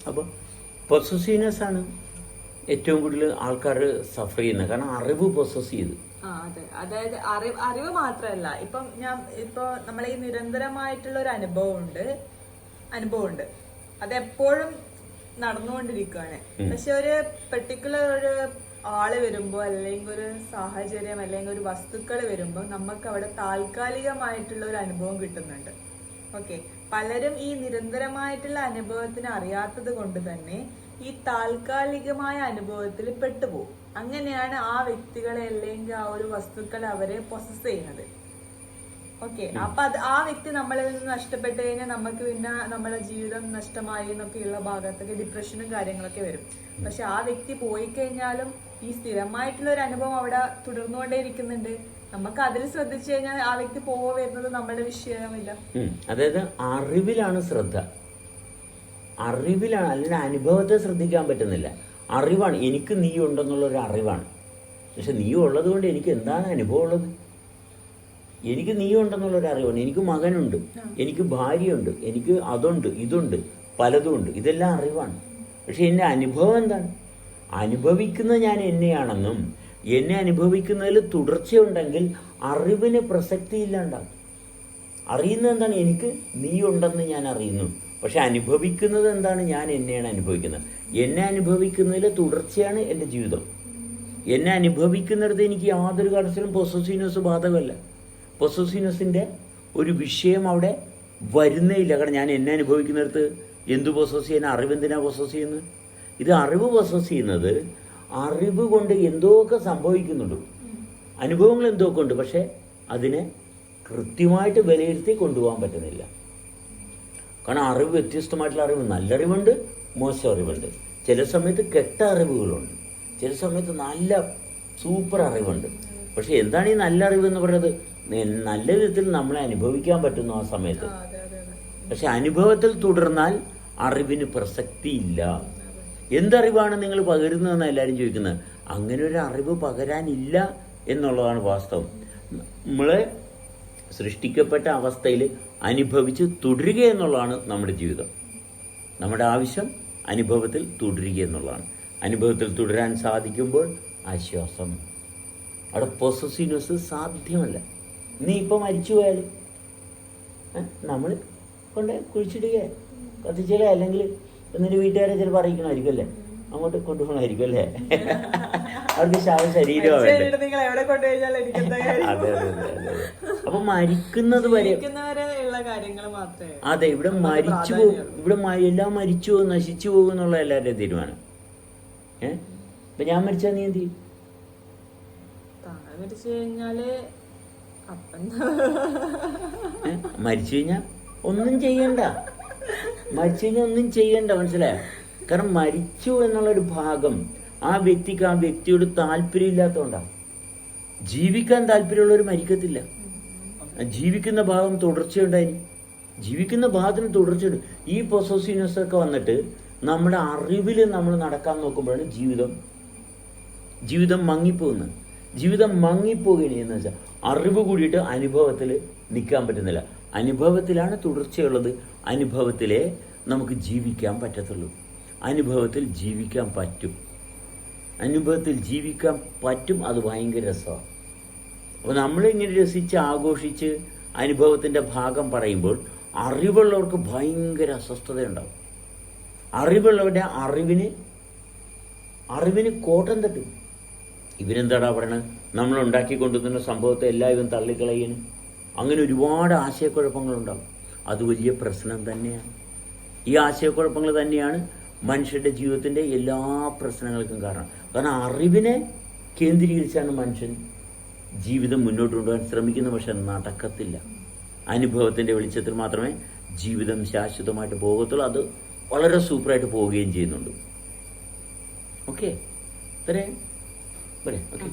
അപ്പോൾ പൊസസീവ്നെസ് ആണ് ഏറ്റവും കൂടുതൽ ആൾക്കാർ സഫർ ചെയ്യുന്നത്. കാരണം അറിവ് പൊസസ് ചെയ്ത്. അതെ, അതായത് അറിവ് മാത്രമല്ല, ഇപ്പൊ നമ്മളെ ഈ നിരന്തരമായിട്ടുള്ള ഒരു അനുഭവമുണ്ട് അതെപ്പോഴും നടന്നുകൊണ്ടിരിക്കുകയാണ്. പക്ഷെ ഒരു പെർട്ടിക്കുലർ ഒരു ആള് വരുമ്പോ, അല്ലെങ്കിൽ ഒരു സാഹചര്യം, അല്ലെങ്കിൽ ഒരു വസ്തുക്കൾ വരുമ്പോ നമുക്ക് അവിടെ താൽക്കാലികമായിട്ടുള്ള ഒരു അനുഭവം കിട്ടുന്നുണ്ട്. ഓക്കെ, പലരും ഈ നിരന്തരമായിട്ടുള്ള അനുഭവത്തിന് അറിയാത്തത് കൊണ്ട് തന്നെ ഈ താൽക്കാലികമായ അനുഭവത്തിൽ പെട്ടുപോകും. അങ്ങനെയാണ് ആ വ്യക്തികളെ അല്ലെങ്കിൽ ആ ഒരു വസ്തുക്കളെ അവരെ പൊസസ് ചെയ്യുന്നത്. ഓക്കെ, അപ്പൊ ആ വ്യക്തി നമ്മളിൽ നിന്ന് നഷ്ടപ്പെട്ടു കഴിഞ്ഞാൽ നമുക്ക് പിന്നെ നമ്മളെ ജീവിതം നഷ്ടമായി എന്നൊക്കെയുള്ള ഭാഗത്തൊക്കെ ഡിപ്രഷനും കാര്യങ്ങളൊക്കെ വരും. പക്ഷെ ആ വ്യക്തി പോയി കഴിഞ്ഞാലും ഈ സ്ഥിരമായിട്ടുള്ള ഒരു അനുഭവം അവിടെ തുടർന്നുകൊണ്ടേ ഇരിക്കുന്നുണ്ട്. നമുക്ക് അതിൽ ശ്രദ്ധിച്ചു കഴിഞ്ഞാൽ ആ വ്യക്തി പോവോ വരുന്നത് നമ്മുടെ വിഷയമില്ല. അതായത് അറിവിലാണ് ശ്രദ്ധ, അറിവിലാണ്, അല്ലെങ്കിൽ അനുഭവത്തെ ശ്രദ്ധിക്കാൻ പറ്റുന്നില്ല. അറിവാണ്, എനിക്ക് നീ ഉണ്ടെന്നുള്ളൊരു അറിവാണ്. പക്ഷെ നീ ഉള്ളത് കൊണ്ട് എനിക്ക് എന്താണ് അനുഭവം ഉള്ളത്? എനിക്ക് നീ ഉണ്ടെന്നുള്ളൊരു അറിവാണ്. എനിക്ക് മകനുണ്ട്, എനിക്ക് ഭാര്യയുണ്ട്, എനിക്ക് അതുണ്ട്, ഇതുണ്ട്, പലതുമുണ്ട്, ഇതെല്ലാം അറിവാണ്. പക്ഷെ എൻ്റെ അനുഭവം എന്താണ്? അനുഭവിക്കുന്നത് ഞാൻ എന്നെയാണെന്നും എന്നെ അനുഭവിക്കുന്നതിൽ തുടർച്ചയുണ്ടെങ്കിൽ അറിവിന് പ്രസക്തി ഇല്ലാണ്ടാകും. അറിയുന്നത് എന്താണ്? എനിക്ക് നീ ഉണ്ടെന്ന് ഞാൻ അറിയുന്നു. പക്ഷെ അനുഭവിക്കുന്നത് എന്താണ്? ഞാൻ എന്നെയാണ് അനുഭവിക്കുന്നത്. എന്നെ അനുഭവിക്കുന്നതിൽ തുടർച്ചയാണ് എൻ്റെ ജീവിതം. എന്നെ അനുഭവിക്കുന്നിടത്ത് എനിക്ക് യാതൊരു കാര്യത്തിലും പൊസസീവ്നെസ് ബാധകമല്ല. പൊസസീവ്നെസ്സിൻ്റെ ഒരു വിഷയം അവിടെ വരുന്നേ ഇല്ല. കാരണം ഞാൻ എന്നെ അനുഭവിക്കുന്നിടത്ത് എന്ത് പൊസസ് ചെയ്യാൻ? അറിവെന്തിനാണ് പൊസസ് ചെയ്യുന്നത്? ഇത് അറിവ് പൊസസ് ചെയ്യുന്നത് അറിവ് കൊണ്ട് എന്തൊക്കെ സംഭവിക്കുന്നുണ്ട്, അനുഭവങ്ങൾ എന്തൊക്കെ ഉണ്ട്. പക്ഷെ അതിനെ കൃത്യമായിട്ട് വിലയിരുത്തി കൊണ്ടുപോകാൻ പറ്റുന്നില്ല. കാരണം അറിവ് വ്യത്യസ്തമായിട്ടുള്ള അറിവ്, നല്ല അറിവുണ്ട്, മോശം അറിവുണ്ട്. ചില സമയത്ത് കെട്ട അറിവുകളുണ്ട്, ചില സമയത്ത് നല്ല സൂപ്പർ അറിവുണ്ട്. പക്ഷെ എന്താണ് ഈ നല്ല അറിവ് എന്ന് പറയുന്നത്? നല്ല വിധത്തിൽ നമ്മളെ അനുഭവിക്കാൻ പറ്റുന്നു ആ സമയത്ത്. പക്ഷെ അനുഭവത്തിൽ തുടർന്നാൽ അറിവിന് പ്രസക്തിയില്ല. എന്തറിവാണ് നിങ്ങൾ പകരുന്നതെന്ന് എല്ലാവരും ചോദിക്കുന്നത്. അങ്ങനെ ഒരു അറിവ് പകരാനില്ല എന്നുള്ളതാണ് വാസ്തവം. നമ്മളെ സൃഷ്ടിക്കപ്പെട്ട അവസ്ഥയിൽ അനുഭവിച്ച് തുടരുക എന്നുള്ളതാണ് നമ്മുടെ ജീവിതം. നമ്മുടെ ആവശ്യം അനുഭവത്തിൽ തുടരുക എന്നുള്ളതാണ്. അനുഭവത്തിൽ തുടരാൻ സാധിക്കുമ്പോൾ ആശ്വാസം. അവിടെ പൊസസീവ്നെസ് സാധ്യമല്ല. നീ ഇപ്പം മരിച്ചു പോയാൽ നമ്മൾ കൊണ്ട് കുഴിച്ചിടുക, കത്തിച്ചിടുക, അല്ലെങ്കിൽ എന്നിട്ട് വീട്ടുകാരെ ചിലപ്പോൾ അറിയിക്കണമായിരിക്കും അല്ലേ, അങ്ങോട്ട് കൊണ്ടുപോകണമായിരിക്കും അല്ലേ. അവർക്ക് ശരീരമാണ് വേണ്ടത്. അതെ അതെ അതെ. അപ്പൊ മരിക്കുന്നത് വരെ അതെ, ഇവിടെ മരിച്ചു പോകും, ഇവിടെ എല്ലാം മരിച്ചു പോകും, നശിച്ചു പോകും എന്നുള്ള എല്ലാവരുടെയും തീരുമാനം. ഇപ്പൊ ഞാൻ മരിച്ചാൽ നീ എന്ത് ചെയ്യും? മരിച്ചു കഴിഞ്ഞാൽ ഒന്നും ചെയ്യണ്ട, മരിച്ചു കഴിഞ്ഞാൽ ഒന്നും ചെയ്യണ്ട, മനസ്സിലായോ? കാരണം മരിച്ചു എന്നുള്ളൊരു ഭാഗം ആ വ്യക്തിക്ക് ആ വ്യക്തിയോട് താല്പര്യമില്ലാത്തതുകൊണ്ടാണ്. ജീവിക്കാൻ താല്പര്യമുള്ളവർ മരിക്കത്തില്ല. ജീവിക്കുന്ന ഭാഗം തുടർച്ചയുണ്ടായി, ജീവിക്കുന്ന ഭാഗത്തിന് തുടർച്ചയുണ്ട്. ഈ പൊസസീവ്നെസ് ഒക്കെ വന്നിട്ട് നമ്മുടെ അറിവിൽ നമ്മൾ നടക്കാൻ നോക്കുമ്പോഴാണ് ജീവിതം മങ്ങിപ്പോകുന്നത്. ജീവിതം മങ്ങിപ്പോകുകയാണ് എന്ന് വെച്ചാൽ അറിവ് കൂടിയിട്ട് അനുഭവത്തിൽ നിൽക്കാൻ പറ്റുന്നില്ല. അനുഭവത്തിലാണ് തുടർച്ചയുള്ളത്. അനുഭവത്തിലേ നമുക്ക് ജീവിക്കാൻ പറ്റത്തുള്ളൂ. അനുഭവത്തിൽ ജീവിക്കാൻ പറ്റും, അനുഭവത്തിൽ ജീവിക്കാൻ പറ്റും. അത് ഭയങ്കര രസമാണ്. അപ്പോൾ നമ്മളിങ്ങനെ രസിച്ച് ആഘോഷിച്ച് അനുഭവത്തിൻ്റെ ഭാഗം പറയുമ്പോൾ അറിവുള്ളവർക്ക് ഭയങ്കര അസ്വസ്ഥതയുണ്ടാവും. അറിവുള്ളവരുടെ അറിവിന് കോട്ടം തട്ടും. ഇവരെന്താടാ പറയണത്? നമ്മൾ ഉണ്ടാക്കിക്കൊണ്ടുവന്ന സംഭവത്തെ എല്ലാം ഇവൻ തള്ളിക്കളയണം. അങ്ങനെ ഒരുപാട് ആശയക്കുഴപ്പങ്ങളുണ്ടാകും. അത് വലിയ പ്രശ്നം തന്നെയാണ്. ഈ ആശയക്കുഴപ്പങ്ങൾ തന്നെയാണ് മനുഷ്യരുടെ ജീവിതത്തിൻ്റെ എല്ലാ പ്രശ്നങ്ങൾക്കും കാരണം. കാരണം അറിവിനെ കേന്ദ്രീകരിച്ചാണ് മനുഷ്യൻ ജീവിതം മുന്നോട്ട് കൊണ്ടുപോകാൻ ശ്രമിക്കുന്നത്. പക്ഷെ നടക്കത്തില്ല. അനുഭവത്തിൻ്റെ വെളിച്ചത്തിൽ മാത്രമേ ജീവിതം ശാശ്വതമായിട്ട് പോകത്തുള്ളൂ. അത് വളരെ സൂപ്പറായിട്ട് പോവുകയും ചെയ്യുന്നുണ്ട്. ഓക്കെ, ഇത്രയും ഓക്കെ.